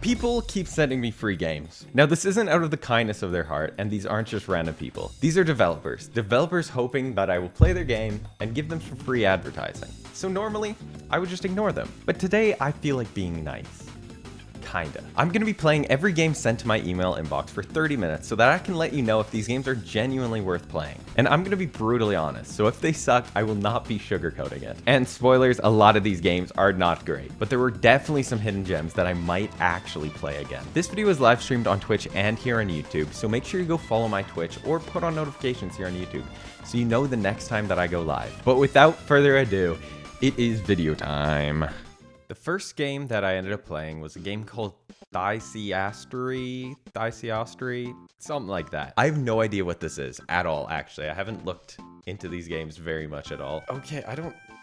People keep sending me free games. Now, this isn't out of the kindness of their heart, and these aren't just random people. These are developers. Developers hoping that I will play their game and give them some free advertising. So normally, I would just ignore them. But today, I feel like being nice. Kinda. I'm gonna be playing every game sent to my email inbox for 30 minutes so that I can let you know if these games are genuinely worth playing. And I'm gonna be brutally honest, so if they suck, I will not be sugarcoating it. And spoilers, a lot of these games are not great, but there were definitely some hidden gems that I might actually play again. This video is live streamed on Twitch and here on YouTube, so make sure you go follow my Twitch or put on notifications here on YouTube so you know the next time that I go live. But without further ado, it is video time. The first game that I ended up playing was a game called Thysiastery, something like that. I have no idea what this is at all, actually. I haven't looked into these games very much at all. Okay,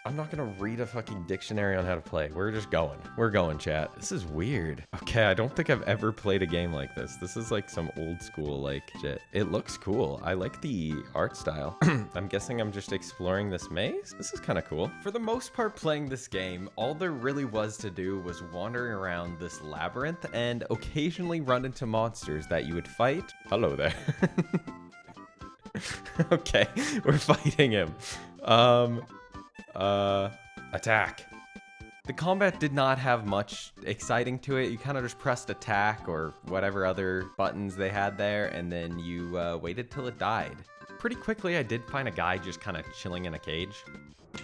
I'm not gonna read a fucking dictionary on how to play. We're just going. We're going, chat. This is weird. Okay, I don't think I've ever played a game like this. This is like some old school, like, shit. It looks cool. I like the art style. I'm guessing I'm just exploring this maze. This is kind of cool. For the most part, playing this game, all there really was to do was wandering around this labyrinth and occasionally run into monsters that you would fight. Hello there. Okay, we're fighting him. Attack. The combat did not have much exciting to it. You kind of just pressed attack or whatever other buttons they had there, and then you waited till it died. Pretty quickly, I did find a guy just kind of chilling in a cage.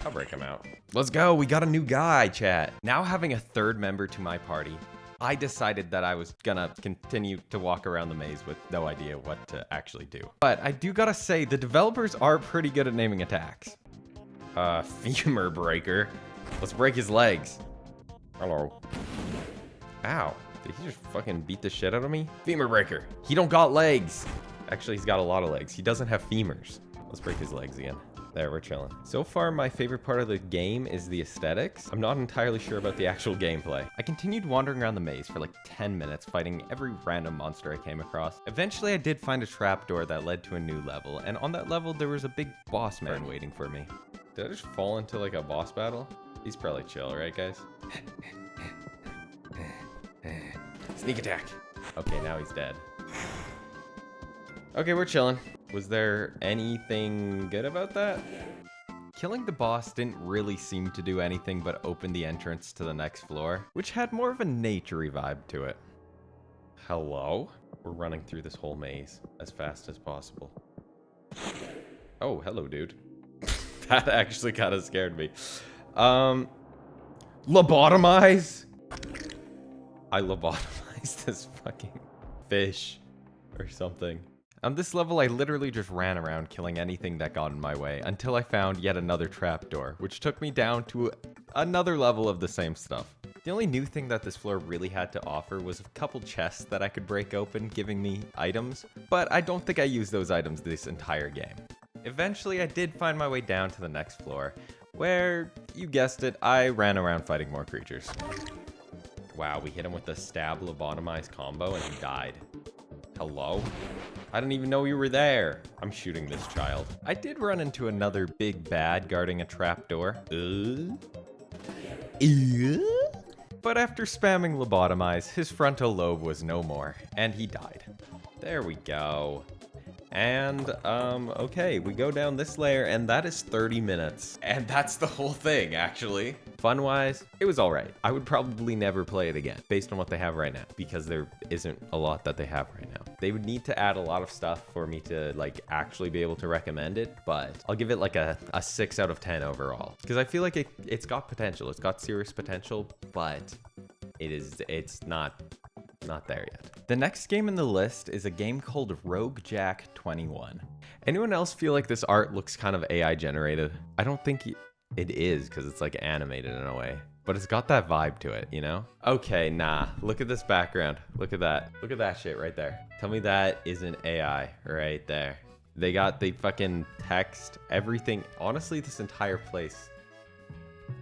I'll break him out. Let's go. We got a new guy, chat. Now having a third member to my party, I decided that I was gonna continue to walk around the maze with no idea what to actually do. But I do gotta say, the developers are pretty good at naming attacks. Femur breaker. Let's break his legs. Hello. Ow. Did he just fucking beat the shit out of me? Femur breaker. He don't got legs. Actually, he's got a lot of legs. He doesn't have femurs. Let's break his legs again. There, we're chilling. So far, my favorite part of the game is the aesthetics. I'm not entirely sure about the actual gameplay. I continued wandering around the maze for like 10 minutes, fighting every random monster I came across. Eventually, I did find a trapdoor that led to a new level, and on that level, there was a big boss man waiting for me. Did I just fall into like a boss battle? He's probably chill, right, guys? Sneak attack. Okay, now he's dead. Okay, we're chilling. Was there anything good about that? Killing the boss didn't really seem to do anything but open the entrance to the next floor, which had more of a nature-y vibe to it. Hello? We're running through this whole maze as fast as possible. Oh, hello, dude. That actually kind of scared me. Lobotomize? I lobotomized this fucking fish or something. On this level, I literally just ran around killing anything that got in my way until I found yet another trapdoor, which took me down to another level of the same stuff. The only new thing that this floor really had to offer was a couple chests that I could break open, giving me items, but I don't think I used those items this entire game. Eventually, I did find my way down to the next floor, where, you guessed it, I ran around fighting more creatures. Wow, we hit him with the stab lobotomize combo and he died. Hello? I didn't even know you were there. I'm shooting this child. I did run into another big bad guarding a trapdoor. But after spamming lobotomize, his frontal lobe was no more, and he died. There we go. And, okay, we go down this layer, and that is 30 minutes. And that's the whole thing, actually. Fun-wise, it was alright. I would probably never play it again, based on what they have right now, because there isn't a lot that they have right now. They would need to add a lot of stuff for me to, like, actually be able to recommend it, but I'll give it, like, a 6 out of 10 overall. Because I feel like it's got potential. It's got serious potential, but it's not there yet. The next game in the list is a game called Rogue Jack 21. Anyone else feel like this art looks kind of AI generated? I don't think it is, because it's like animated in a way, but it's got that vibe to it, you know? Okay, nah, look at this background. Look at that. Look at that shit right there. Tell me that isn't AI right there. They got the fucking text, everything. Honestly, this entire place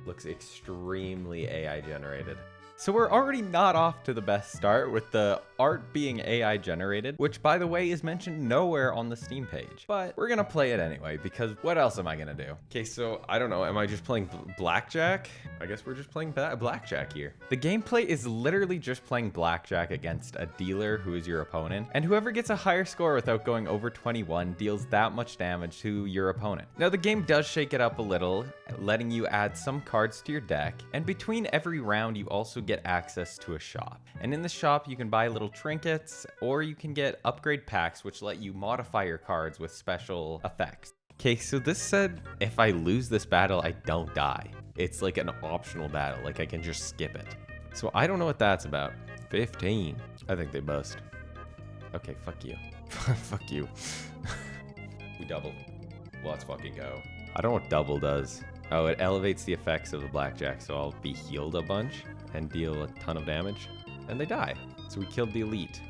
looks extremely AI generated. So we're already not off to the best start with the art being AI generated, which by the way is mentioned nowhere on the Steam page. But we're gonna play it anyway, because what else am I gonna do? Okay, so I don't know, am I just playing blackjack? I guess we're just playing blackjack here. The gameplay is literally just playing blackjack against a dealer who is your opponent, and whoever gets a higher score without going over 21 deals that much damage to your opponent. Now the game does shake it up a little, letting you add some cards to your deck, and between every round you also get access to a shop. And in the shop you can buy little trinkets, or you can get upgrade packs which let you modify your cards with special effects. Okay, so this said if I lose this battle I don't die. It's like an optional battle, like I can just skip it. So I don't know what that's about. 15. I think they bust. Okay, fuck you. Fuck you. We double. Let's fucking go. I don't know what double does. Oh, it elevates the effects of the blackjack, so I'll be healed a bunch and deal a ton of damage. And they die. So we killed the elite.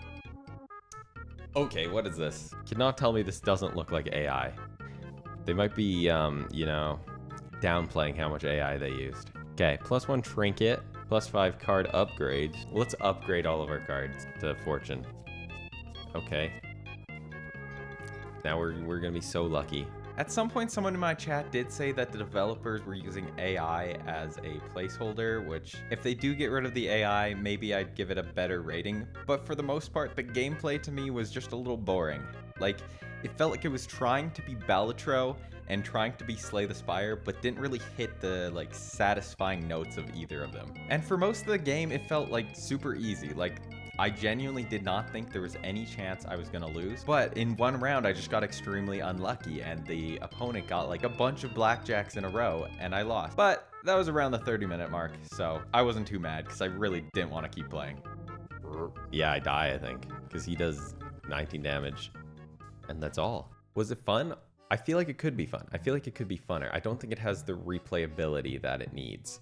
Okay, what is this? Cannot tell me this doesn't look like AI. They might be, you know, downplaying how much AI they used. Okay, +1 trinket, +5 card upgrades. Let's upgrade all of our cards to fortune. Okay. Now we're gonna be so lucky. At some point, someone in my chat did say that the developers were using AI as a placeholder, which if they do get rid of the AI, maybe I'd give it a better rating. But for the most part, the gameplay to me was just a little boring. Like, it felt like it was trying to be Balatro and trying to be Slay the Spire, but didn't really hit the, like, satisfying notes of either of them. And for most of the game, it felt, like, super easy. Like, I genuinely did not think there was any chance I was gonna lose, but in one round I just got extremely unlucky and the opponent got like a bunch of blackjacks in a row and I lost. But that was around the 30-minute mark, so I wasn't too mad because I really didn't want to keep playing. Yeah, I die, I think, because he does 19 damage and that's all. Was it fun? I feel like it could be fun. I feel like it could be funner. I don't think it has the replayability that it needs.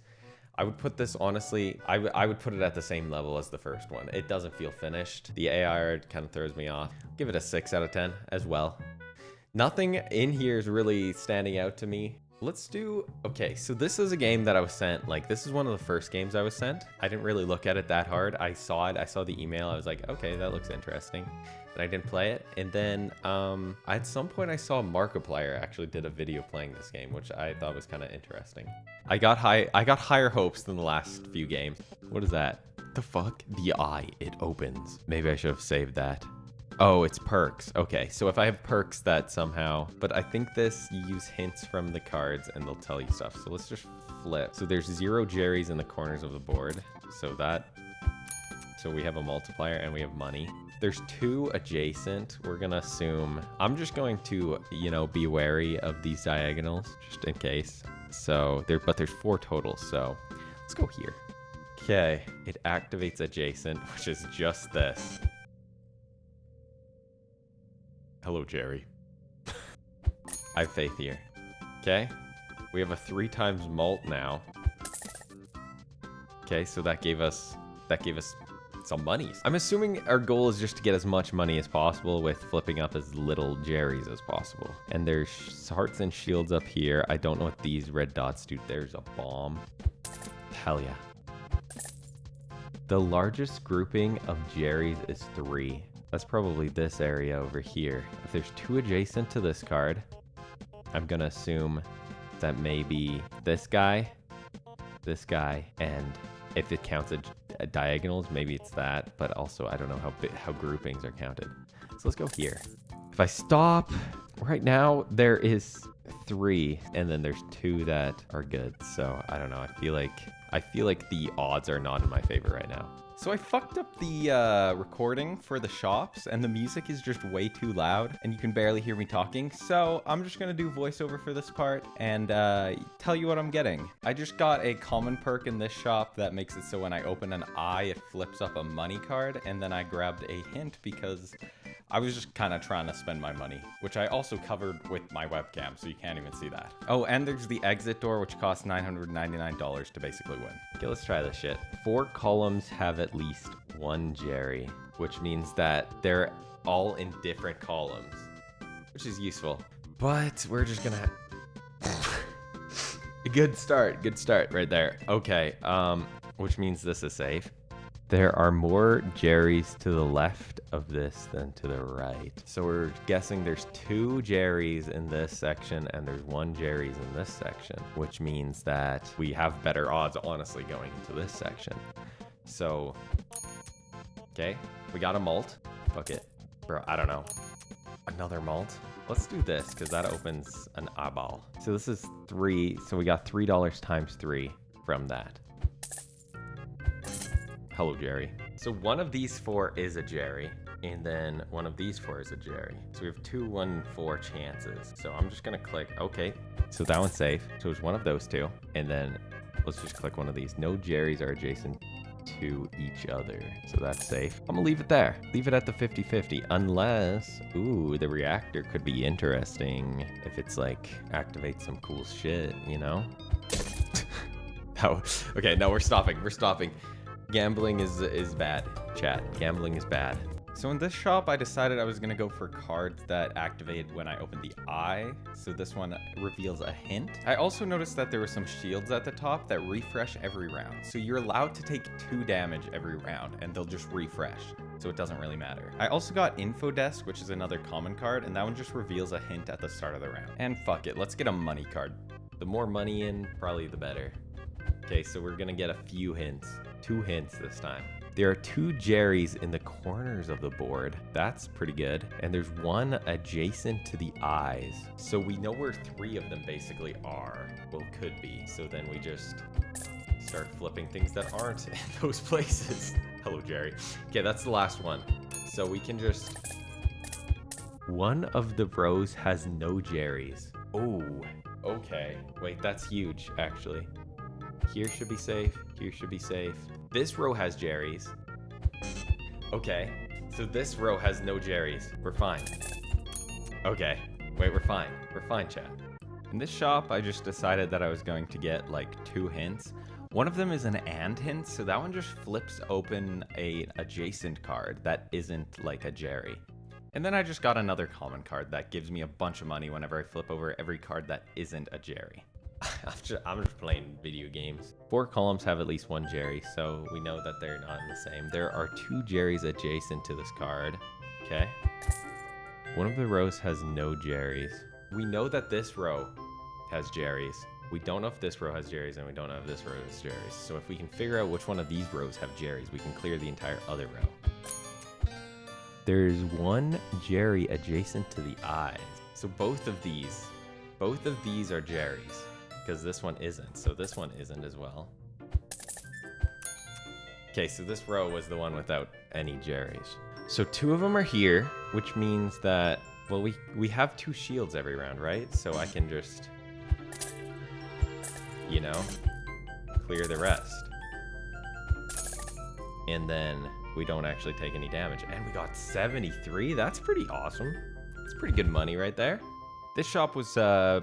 I would put this, honestly, I would put it at the same level as the first one. It doesn't feel finished. The AI art kind of throws me off. Give it a 6 out of 10 as well. Nothing in here is really standing out to me. Let's do, okay, so this is a game that I was sent, like this is one of the first games I was sent. I didn't really look at it that hard. I saw it, I saw the email, I was like, okay, that looks interesting. And I didn't play it. And then at some point I saw Markiplier actually did a video playing this game, which I thought was kind of interesting. I got higher hopes than the last few games. What is that? The fuck? The eye, it opens. Maybe I should have saved that. Oh, it's perks. Okay, so if I have perks that somehow, but I think this, you use hints from the cards and they'll tell you stuff. So let's just flip. So there's 0 Jerry's in the corners of the board. So we have a multiplier and we have money. There's 2 adjacent. We're gonna assume, I'm just going to, you know, be wary of these diagonals just in case. So but there's 4 total. So let's go here. Okay, it activates adjacent, which is just this. Hello, Jerry. I have faith here. Okay. We have a 3 times mult now. Okay, so that gave us some money. I'm assuming our goal is just to get as much money as possible with flipping up as little Jerry's as possible. And there's hearts and shields up here. I don't know what these red dots do. There's a bomb. Hell yeah. The largest grouping of Jerry's is 3. That's probably this area over here. If there's 2 adjacent to this card, I'm gonna assume that maybe this guy, and if it counts diagonals, maybe it's that, but also I don't know how groupings are counted. So let's go here. If I stop, right now there is 3, and then there's 2 that are good. So I don't know, I feel like the odds are not in my favor right now. So I fucked up the recording for the shops, and the music is just way too loud, and you can barely hear me talking. So I'm just gonna do voiceover for this part and tell you what I'm getting. I just got a common perk in this shop that makes it so when I open an eye, it flips up a money card, and then I grabbed a hint because I was just kind of trying to spend my money, which I also covered with my webcam, so you can't even see that. Oh, and there's the exit door, which costs $999 to basically win. Okay, let's try this shit. 4 columns have at least 1 Jerry, which means that they're all in different columns, which is useful. But we're just gonna... Good start right there. Okay, which means this is safe. There are more Jerrys to the left of this than to the right. So we're guessing there's 2 Jerrys in this section and there's 1 Jerry's in this section, which means that we have better odds, honestly, going into this section. So, okay, we got a malt. Fuck it. Bro, I don't know. Another malt? Let's do this because that opens an eyeball. So this is 3. So we got $3 times 3 from that. Hello, Jerry. So one of these 4 is a Jerry, and then one of these 4 is a Jerry. So we have 2, 1, 4 chances. So I'm just gonna click, okay. So that one's safe. So it's one of those 2. And then let's just click one of these. No Jerrys are adjacent to each other. So that's safe. I'm gonna leave it there. Leave it at the 50-50, unless, ooh, the reactor could be interesting if it's like, activate some cool shit, you know? Oh, okay, no, we're stopping. We're stopping. Gambling is bad, chat. Gambling is bad. So in this shop, I decided I was gonna go for cards that activate when I open the eye. So this one reveals a hint. I also noticed that there were some shields at the top that refresh every round. So you're allowed to take 2 damage every round and they'll just refresh. So it doesn't really matter. I also got Info Desk, which is another common card, and that one just reveals a hint at the start of the round. And fuck it, let's get a money card. The more money in, probably the better. Okay, so we're gonna get a few hints. 2 hints this time. There are 2 Jerrys in the corners of the board. That's pretty good. And there's 1 adjacent to the eyes. So we know where 3 of them basically are. Well, could be. So then we just start flipping things that aren't in those places. Hello, Jerry. Okay, that's the last one. So we can just... One of the rows has no Jerrys. Oh, okay. Wait, that's huge, actually. Here should be safe. Here should be safe. This row has Jerrys. Okay. So this row has no Jerrys. We're fine. Okay. Wait, we're fine. We're fine, chat. In this shop, I just decided that I was going to get like 2 hints. One of them is an and hint, so that one just flips open a adjacent card that isn't like a Jerry. And then I just got another common card that gives me a bunch of money whenever I flip over every card that isn't a Jerry. I'm just playing video games. 4 columns have at least 1 Jerry, so we know that they're not the same. There are 2 Jerrys adjacent to this card. Okay. One of the rows has no Jerrys. We know that this row has Jerrys. We don't know if this row has Jerrys, and we don't know if this row has Jerrys. So if we can figure out which one of these rows have Jerrys, we can clear the entire other row. There's 1 Jerry adjacent to the eyes. So both of these are Jerrys. Because this one isn't, so this one isn't as well. Okay, so this row was the one without any Jerrys. So 2 of them are here, which means that, well, we have 2 shields every round, right? So I can just, you know, clear the rest. And then we don't actually take any damage. And we got 73, that's pretty awesome. That's pretty good money right there. This shop was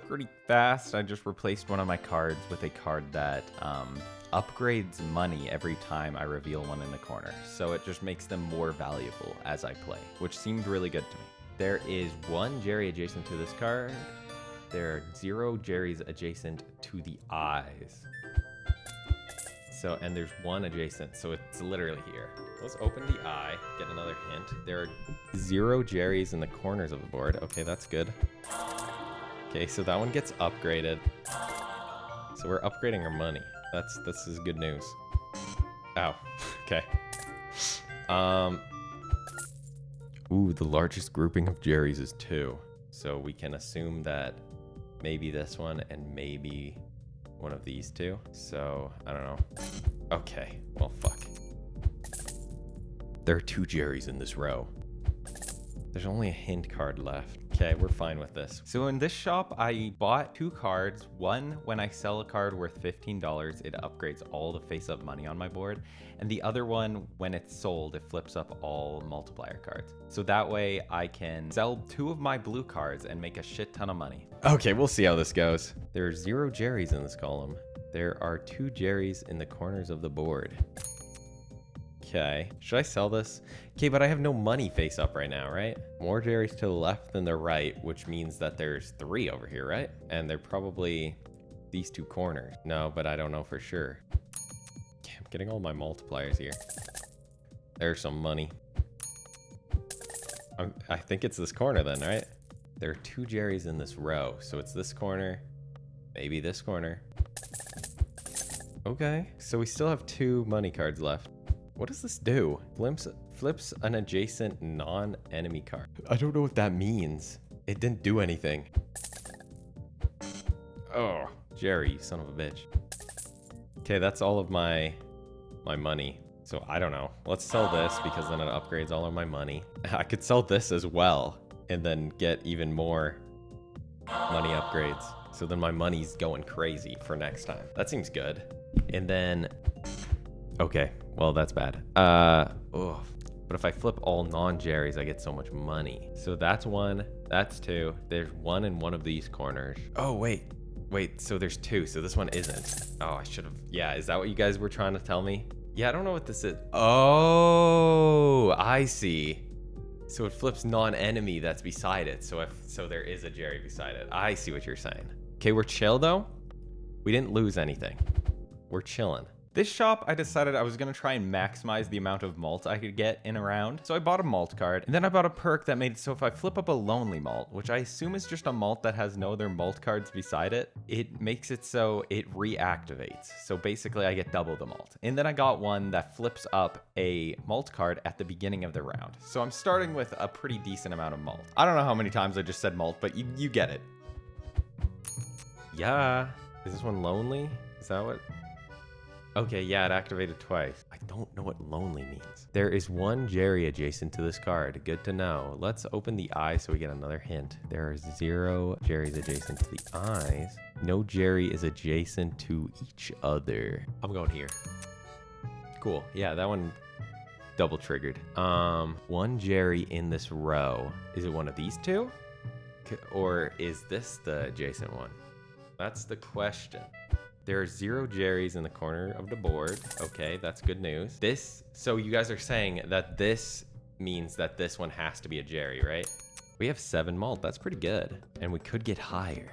pretty fast. I just replaced one of my cards with a card that upgrades money every time I reveal one in the corner. So it just makes them more valuable as I play, which seemed really good to me. There is 1 Jerry adjacent to this card. There are 0 Jerrys adjacent to the eyes. So, and there's 1 adjacent, so it's literally here. Let's open the eye, get another hint. There are 0 Jerrys in the corners of the board. Okay, that's good. Okay, so that one gets upgraded. So we're upgrading our money. This is good news. Ow. Okay. Ooh, the largest grouping of Jerrys is 2. So we can assume that maybe this one and maybe one of these 2. So, I don't know. Okay, well, fuck. There are 2 Jerrys in this row. There's only a hint card left. Okay, we're fine with this. So in this shop, I bought 2 cards. One, when I sell a card worth $15, it upgrades all the face-up money on my board. And the other one, when it's sold, it flips up all multiplier cards. So that way I can sell 2 of my blue cards and make a shit ton of money. Okay, we'll see how this goes. There are 0 Jerrys in this column. There are 2 Jerrys in the corners of the board. Okay, should I sell this? Okay, but I have no money face up right now, right? More Jerrys to the left than the right, which means that there's 3 over here, right? And they're probably these 2 corners. No, but I don't know for sure. Okay, I'm getting all my multipliers here. There's some money. I think it's this corner then, right? There are 2 Jerrys in this row, so it's this corner, maybe this corner. Okay, so we still have 2 money cards left. What does this do? Flips an adjacent non-enemy card. I don't know what that means. It didn't do anything. Oh, Jerry, you son of a bitch. Okay, that's all of my money. So I don't know. Let's sell this because then it upgrades all of my money. I could sell this as well and then get even more money upgrades. So then my money's going crazy for next time. That seems good. And then, okay, well, that's bad. But if I flip all non-Jerrys, I get so much money. So that's 1, that's 2. There's 1 in one of these corners. Oh, wait, so there's 2. So this one isn't. Oh, I should have, yeah, is that what you guys were trying to tell me? Yeah, I don't know what this is. Oh, I see. So it flips non-enemy that's beside it. So there is a Jerry beside it. I see what you're saying. Okay, we're chill though. We didn't lose anything. We're chilling. This shop, I decided I was going to try and maximize the amount of malt I could get in a round. So I bought a malt card, and then I bought a perk that made it so if I flip up a lonely malt, which I assume is just a malt that has no other malt cards beside it, it makes it so it reactivates. So basically I get double the malt. And then I got one that flips up a malt card at the beginning of the round. So I'm starting with a pretty decent amount of malt. I don't know how many times I just said malt, but you get it. Yeah. Is this one lonely? Is that what? Okay, yeah, it activated twice. I don't know what lonely means. There is 1 Jerry adjacent to this card. Good to know. Let's open the eye so we get another hint. There are 0 Jerrys adjacent to the eyes. No Jerry is adjacent to each other. I'm going here. Cool. Yeah, that one double triggered. 1 Jerry in this row. Is it one of these 2? Or is this the adjacent one? That's the question. There are 0 Jerrys in the corner of the board. Okay, that's good news. So you guys are saying that this means that this one has to be a Jerry, right? We have 7 malt, that's pretty good. And we could get higher.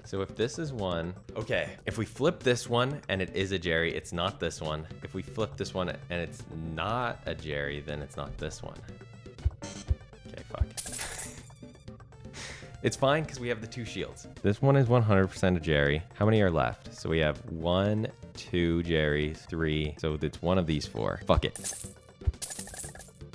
So if this is 1, okay. If we flip this one and it is a Jerry, it's not this one. If we flip this one and it's not a Jerry, then it's not this one. Okay, fuck. It's fine because we have the 2 shields. This one is 100% a Jerry. How many are left? So we have 1, 2 Jerrys, 3. So it's one of these 4. Fuck it.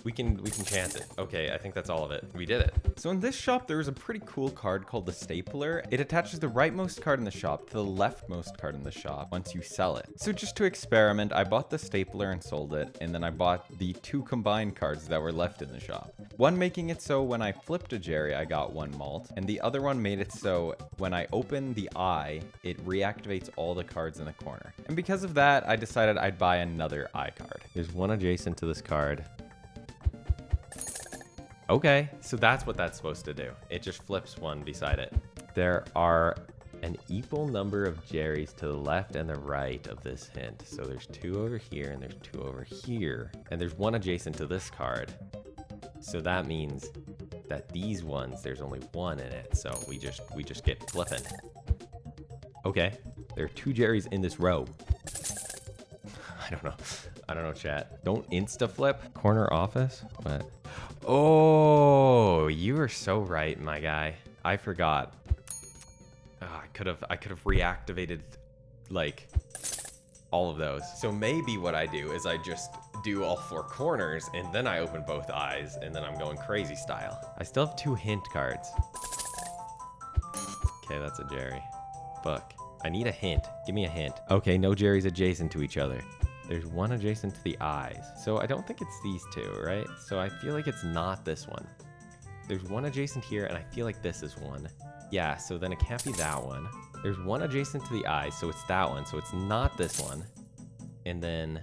We can chance it. Okay, I think that's all of it. We did it. So in this shop, there is a pretty cool card called the Stapler. It attaches the rightmost card in the shop to the leftmost card in the shop once you sell it. So just to experiment, I bought the Stapler and sold it, and then I bought the 2 combined cards that were left in the shop. One making it so when I flipped a Jerry, I got 1 malt, and the other one made it so when I open the eye, it reactivates all the cards in the corner. And because of that, I decided I'd buy another eye card. There's 1 adjacent to this card. Okay, so that's what that's supposed to do. It just flips 1 beside it. There are an equal number of Jerrys to the left and the right of this hint. So there's 2 over here and there's 2 over here. And there's 1 adjacent to this card. So that means that these ones, there's only 1 in it. So we just get flipping. Okay, there are 2 Jerrys in this row. I don't know, chat. Don't insta flip. Corner office? What? Oh, you were so right, my guy. I forgot. Oh, I could have reactivated like all of those. So maybe what I do is I just do all 4 corners and then I open both eyes and then I'm going crazy style. I still have 2 hint cards. Okay, that's a Jerry. Fuck. I need a hint. Give me a hint. Okay, no Jerrys adjacent to each other. There's 1 adjacent to the eyes. So I don't think it's these 2, right? So I feel like it's not this one. There's 1 adjacent here, and I feel like this is 1. Yeah, so then it can't be that one. There's 1 adjacent to the eyes, so it's that one. So it's not this one. And then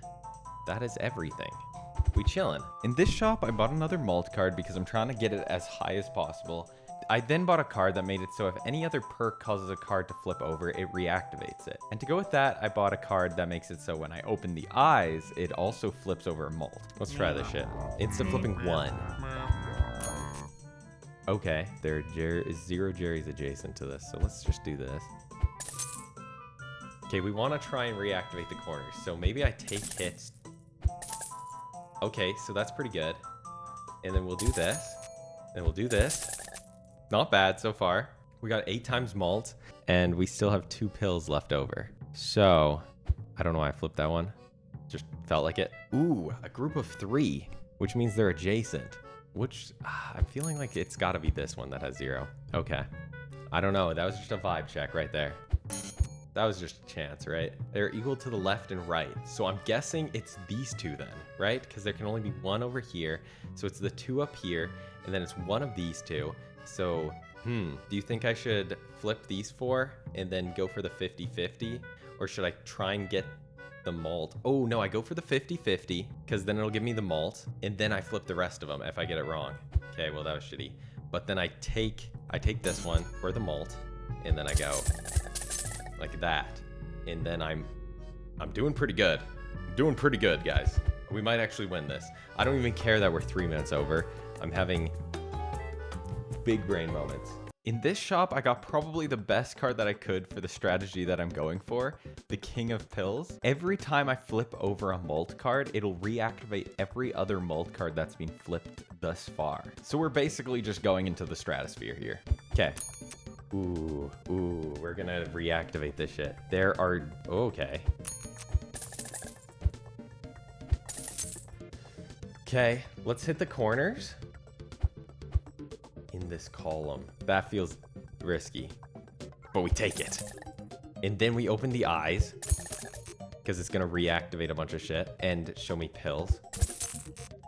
that is everything. We chillin'. In this shop, I bought another malt card because I'm trying to get it as high as possible. I then bought a card that made it so if any other perk causes a card to flip over, it reactivates it. And to go with that, I bought a card that makes it so when I open the eyes, it also flips over a malt. Let's try this shit. Insta flipping 1. Okay, there is 0 Jerrys adjacent to this, so let's just do this. Okay, we want to try and reactivate the corners. So maybe I take hits. Okay, so that's pretty good. And then we'll do this. And we'll do this. Not bad so far. We got 8 times malt, and we still have 2 pills left over. So, I don't know why I flipped that one. Just felt like it. Ooh, a group of 3, which means they're adjacent. Which, I'm feeling like it's gotta be this one that has 0. Okay. I don't know, that was just a vibe check right there. That was just a chance, right? They're equal to the left and right. So I'm guessing it's these 2 then, right? Because there can only be 1 over here. So it's the 2 up here, and then it's 1 of these 2. So, do you think I should flip these 4 and then go for the 50-50? Or should I try and get the malt? Oh, no, I go for the 50-50 because then it'll give me the malt, and then I flip the rest of them if I get it wrong. Okay, well, that was shitty. But then I take this one for the malt, and then I go like that. And then I'm doing pretty good. I'm doing pretty good, guys. We might actually win this. I don't even care that we're 3 minutes over. I'm having big brain moments. In this shop, I got probably the best card that I could for the strategy that I'm going for, the King of Pills. Every time I flip over a malt card, it'll reactivate every other malt card that's been flipped thus far. So we're basically just going into the stratosphere here. Okay. Ooh, we're gonna reactivate this shit. There are, okay. Okay, let's hit the corners. In this column. That feels risky, but we take it. And then we open the eyes because it's gonna reactivate a bunch of shit and show me pills.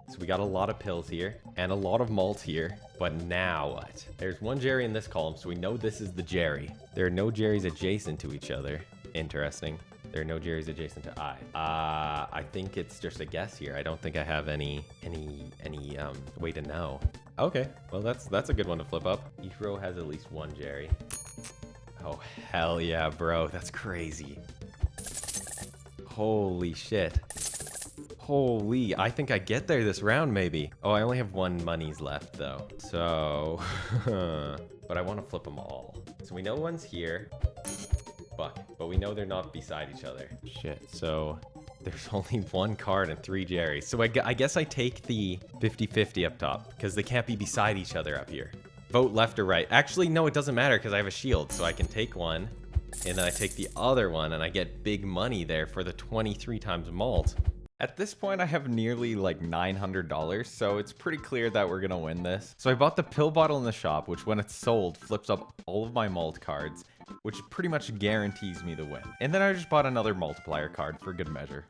So we got a lot of pills here and a lot of malt here, but now what? There's 1 Jerry in this column, so we know this is the Jerry. There are no Jerrys adjacent to each other. Interesting. There are no Jerrys adjacent to I. I think it's just a guess here. I don't think I have any way to know. Okay, well that's a good one to flip up. Each row has at least 1 Jerry. Oh hell yeah, bro, that's crazy. Holy shit. Holy, I think I get there this round maybe. Oh, I only have 1 monies left though. So, but I want to flip them all. So we know one's here. Fuck, but we know they're not beside each other. Shit, so there's only 1 card and 3 Jerrys. So I guess I take the 50-50 up top because they can't be beside each other up here. Vote left or right. Actually, no, it doesn't matter because I have a shield. So I can take one and then I take the other one and I get big money there for the 23 times malt. At this point, I have nearly like $900, so it's pretty clear that we're gonna win this. So I bought the pill bottle in the shop, which when it's sold, flips up all of my malt cards, which pretty much guarantees me the win. And then I just bought another multiplier card for good measure.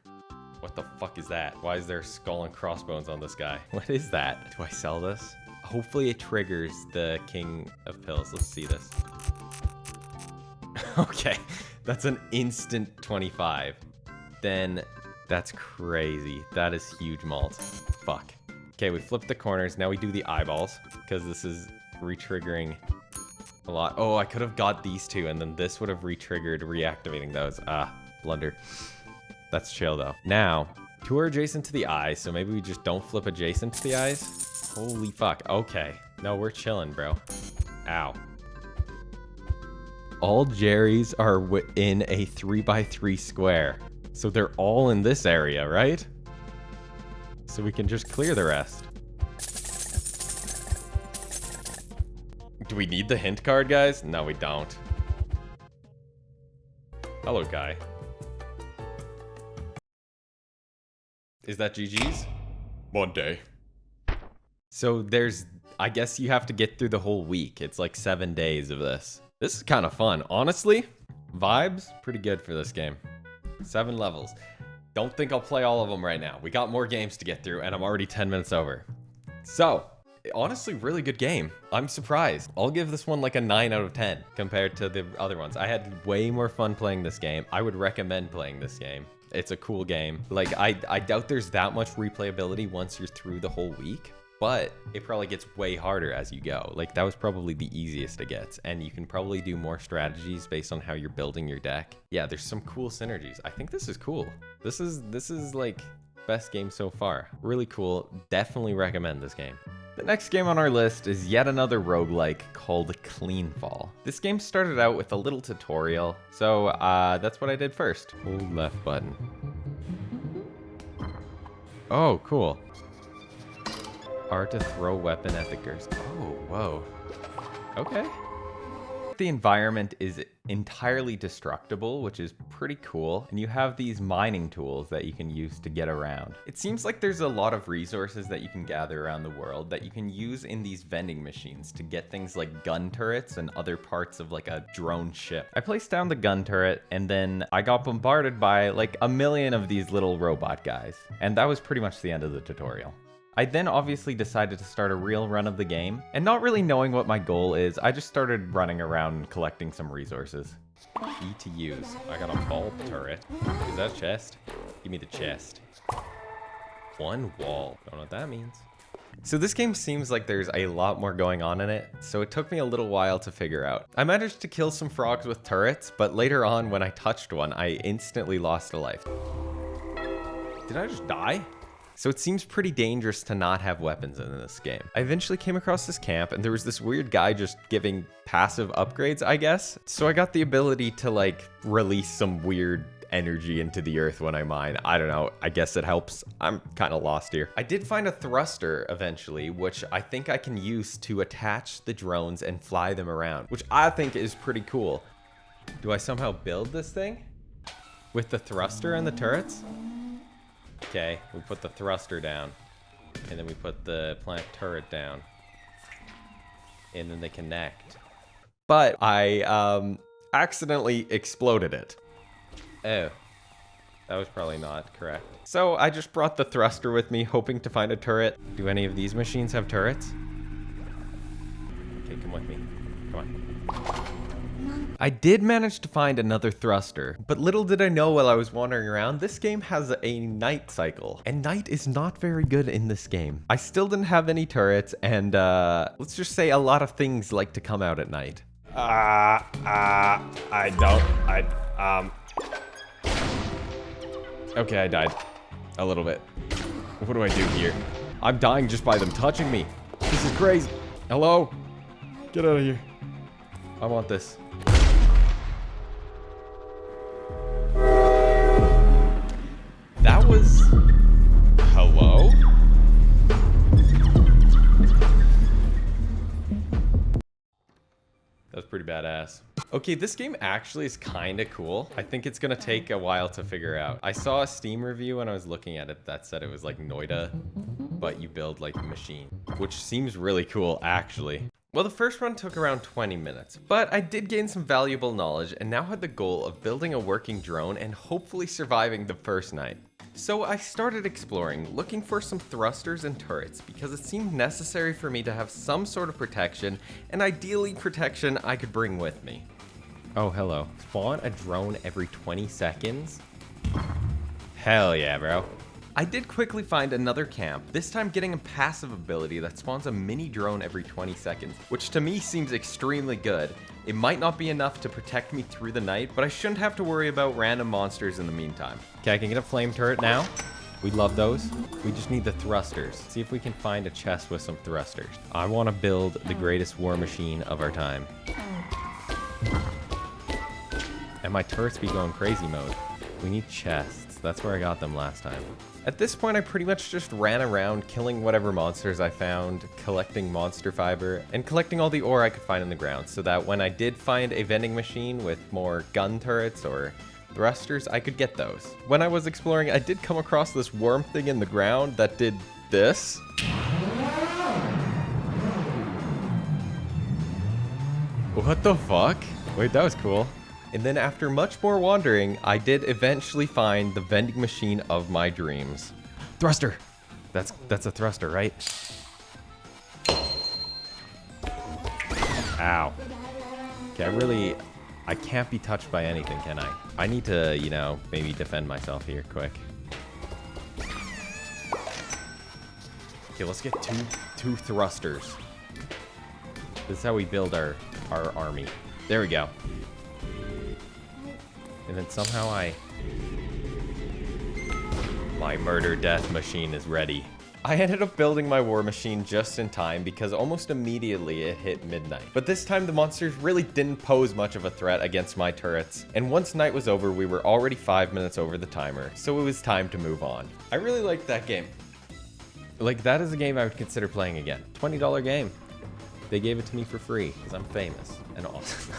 What the fuck is that? Why is there skull and crossbones on this guy? What is that? Do I sell this? Hopefully it triggers the King of Pills. Let's see this. Okay, that's an instant 25. Then that's crazy. That is huge malt. Fuck. Okay, we flipped the corners. Now we do the eyeballs because this is re-triggering a lot. Oh, I could have got these 2 and then this would have re-triggered reactivating those. Blunder. That's chill though. Now, 2 are adjacent to the eyes, so maybe we just don't flip adjacent to the eyes. Holy fuck. Okay. No, we're chilling, bro. Ow. All Jerrys are in a 3x3 square. So they're all in this area, right? So we can just clear the rest. Do we need the hint card, guys? No, we don't. Hello, guy. Is that GG's? Monday. So there's, I guess you have to get through the whole week. It's like 7 days of this. This is kind of fun. Honestly, vibes, pretty good for this game. 7 levels. Don't think I'll play all of them right now. We got more games to get through and I'm already 10 minutes over. So, honestly, really good game. I'm surprised. I'll give this one like a 9 out of 10 compared to the other ones. I had way more fun playing this game. I would recommend playing this game. It's a cool game. Like, I doubt there's that much replayability once you're through the whole week, but it probably gets way harder as you go. Like, that was probably the easiest it gets, and you can probably do more strategies based on how you're building your deck. Yeah, there's some cool synergies. I think this is cool. This is like best game so far. Really cool. Definitely recommend this game. The next game on our list is yet another roguelike called Cleanfall. This game started out with a little tutorial, so that's what I did first. Hold left button. Oh, cool. R to throw weapon at the girls. Oh, whoa. Okay. The environment is entirely destructible, which is pretty cool, and you have these mining tools that you can use to get around. It seems like there's a lot of resources that you can gather around the world that you can use in these vending machines to get things like gun turrets and other parts of like a drone ship. I placed down the gun turret and then I got bombarded by like a million of these little robot guys, and that was pretty much the end of the tutorial. I then obviously decided to start a real run of the game, and not really knowing what my goal is, I just started running around and collecting some resources. E to use. I got a bulb turret. Is that a chest? Give me the chest. One wall. Don't know what that means. So this game seems like there's a lot more going on in it, so it took me a little while to figure out. I managed to kill some frogs with turrets, but later on when I touched one, I instantly lost a life. Did I just die? So it seems pretty dangerous to not have weapons in this game. I eventually came across this camp and there was this weird guy just giving passive upgrades, I guess. So I got the ability to like release some weird energy into the earth when I mine. I don't know, I guess it helps. I'm kind of lost here. I did find a thruster eventually, which I think I can use to attach the drones and fly them around, which I think is pretty cool. Do I somehow build this thing with the thruster and the turrets? Okay, we put the thruster down, and then we put the plant turret down, and then they connect. But I accidentally exploded it. Oh, that was probably not correct. So I just brought the thruster with me, hoping to find a turret. Do any of these machines have turrets? Okay, come with me. Come on. I did manage to find another thruster, but little did I know while I was wandering around, this game has a night cycle, and night is not very good in this game. I still didn't have any turrets, and let's just say a lot of things like to come out at night. Okay, I died. A little bit. What do I do here? I'm dying just by them touching me. This is crazy. Hello? Get out of here. I want this. That was... Hello? That's pretty badass. Okay, this game actually is kind of cool. I think it's gonna take a while to figure out. I saw a Steam review when I was looking at it that said it was like Noida, but you build like a machine, which seems really cool actually. Well, the first run took around 20 minutes, but I did gain some valuable knowledge and now had the goal of building a working drone and hopefully surviving the first night. So I started exploring, looking for some thrusters and turrets because it seemed necessary for me to have some sort of protection, and ideally protection I could bring with me. Oh, hello. Spawn a drone every 20 seconds? Hell yeah, bro. I did quickly find another camp, this time getting a passive ability that spawns a mini drone every 20 seconds, which to me seems extremely good. It might not be enough to protect me through the night, but I shouldn't have to worry about random monsters in the meantime. Okay, I can get a flame turret now. We love those. We just need the thrusters. See if we can find a chest with some thrusters. I want to build the greatest war machine of our time. And my turrets be going crazy mode. We need chests. That's where I got them last time. At this point, I pretty much just ran around killing whatever monsters I found, collecting monster fiber, and collecting all the ore I could find in the ground, so that when I did find a vending machine with more gun turrets or thrusters, I could get those. When I was exploring, I did come across this worm thing in the ground that did this. What the fuck? Wait, that was cool. And then after much more wandering, I did eventually find the vending machine of my dreams. Thruster! That's a thruster, right? Ow. Okay, I can't be touched by anything, can I? I need to, you know, maybe defend myself here quick. Okay, let's get two thrusters. This is how we build our army. There we go. And then somehow my murder death machine is ready. I ended up building my war machine just in time because almost immediately it hit midnight. But this time the monsters really didn't pose much of a threat against my turrets, and once night was over we were already 5 minutes over the timer, so it was time to move on. I really liked that game. Like, that is a game I would consider playing again. $20 game. They gave it to me for free because I'm famous and awesome.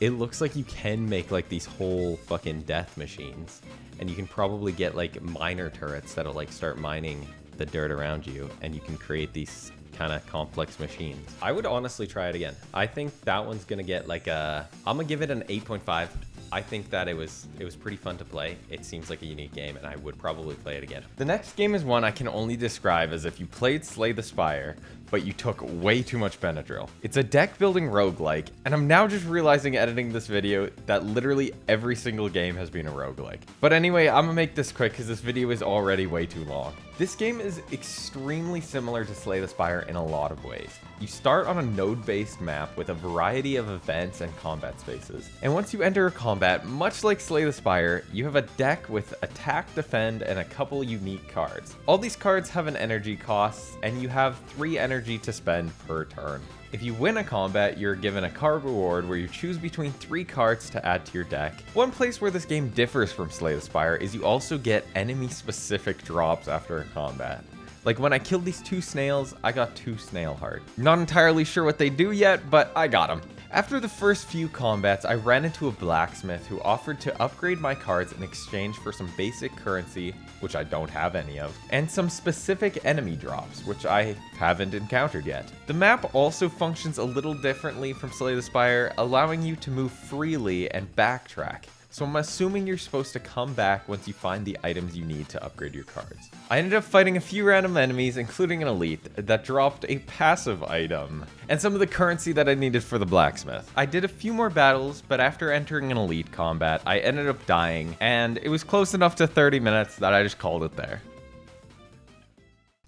It looks like you can make like these whole fucking death machines, and you can probably get like miner turrets that'll like start mining the dirt around you, and you can create these kind of complex machines. I would honestly try it again. I think that one's gonna get like a, I'm gonna give it an 8.5. I think that it was pretty fun to play. It seems like a unique game, and I would probably play it again. The next game is one I can only describe as if you played Slay the Spire, but you took way too much Benadryl. It's a deck building roguelike, and I'm now just realizing editing this video that literally every single game has been a roguelike. But anyway, I'm gonna make this quick because this video is already way too long. This game is extremely similar to Slay the Spire in a lot of ways. You start on a node-based map with a variety of events and combat spaces. And once you enter a combat, much like Slay the Spire, you have a deck with attack, defend, and a couple unique cards. All these cards have an energy cost, and you have 3 energy to spend per turn. If you win a combat, you're given a card reward where you choose between 3 cards to add to your deck. One place where this game differs from Slay the Spire is you also get enemy-specific drops after a combat. Like when I killed these 2 snails, I got 2 snail heart. Not entirely sure what they do yet, but I got them. After the first few combats, I ran into a blacksmith who offered to upgrade my cards in exchange for some basic currency, which I don't have any of, and some specific enemy drops, which I haven't encountered yet. The map also functions a little differently from Slay the Spire, allowing you to move freely and backtrack. So I'm assuming you're supposed to come back once you find the items you need to upgrade your cards. I ended up fighting a few random enemies, including an elite, that dropped a passive item, and some of the currency that I needed for the blacksmith. I did a few more battles, but after entering an elite combat, I ended up dying, and it was close enough to 30 minutes that I just called it there.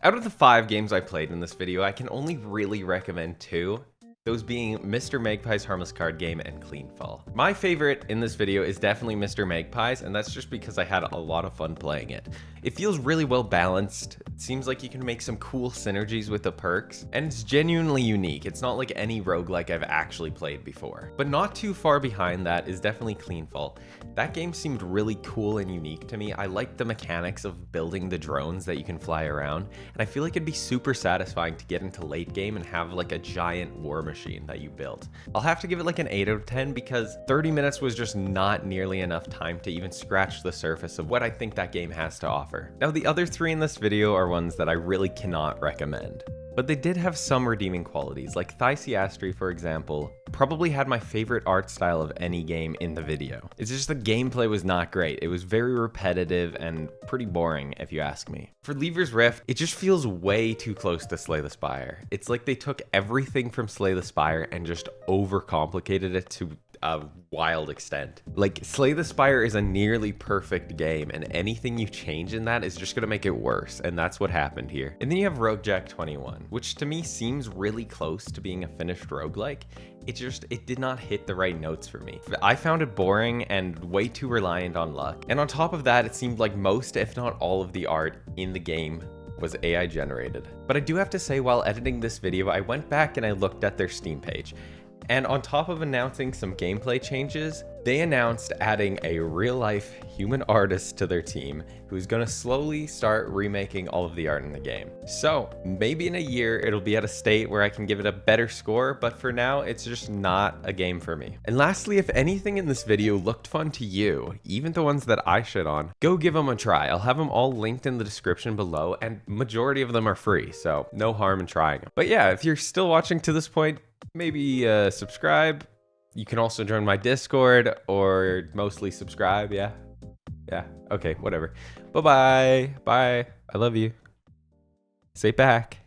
Out of the 5 games I played in this video, I can only really recommend 2. Those being Mr. Magpie's Harmless Card Game and Cleanfall. My favorite in this video is definitely Mr. Magpie's, and that's just because I had a lot of fun playing it. It feels really well balanced, it seems like you can make some cool synergies with the perks, and it's genuinely unique. It's not like any roguelike I've actually played before. But not too far behind that is definitely Cleanfall. That game seemed really cool and unique to me. I liked the mechanics of building the drones that you can fly around, and I feel like it'd be super satisfying to get into late game and have like a giant war machine that you built. I'll have to give it like an 8 out of 10 because 30 minutes was just not nearly enough time to even scratch the surface of what I think that game has to offer. Now the other 3 in this video are ones that I really cannot recommend, but they did have some redeeming qualities, like Thysiastery, for example, probably had my favorite art style of any game in the video. It's just the gameplay was not great. It was very repetitive and pretty boring, if you ask me. For Lever's Rift, it just feels way too close to Slay the Spire. It's like they took everything from Slay the Spire and just overcomplicated it to a wild extent. Like, Slay the Spire is a nearly perfect game, and anything you change in that is just gonna make it worse, and that's what happened here. And then you have Roguejack 21, which to me seems really close to being a finished roguelike. It did not hit the right notes for me. I found it boring and way too reliant on luck. And on top of that, it seemed like most, if not all, of the art in the game was AI generated. But I do have to say, while editing this video, I went back and I looked at their Steam page. And on top of announcing some gameplay changes, they announced adding a real-life human artist to their team who's gonna slowly start remaking all of the art in the game. So maybe in a year it'll be at a state where I can give it a better score, but for now it's just not a game for me. And lastly, if anything in this video looked fun to you, even the ones that I shit on, go give them a try. I'll have them all linked in the description below, and majority of them are free, so no harm in trying them. But yeah, if you're still watching to this point, maybe subscribe. You can also join my Discord, or mostly subscribe. Yeah, okay, whatever. Bye-bye. Bye. I love you. Stay back.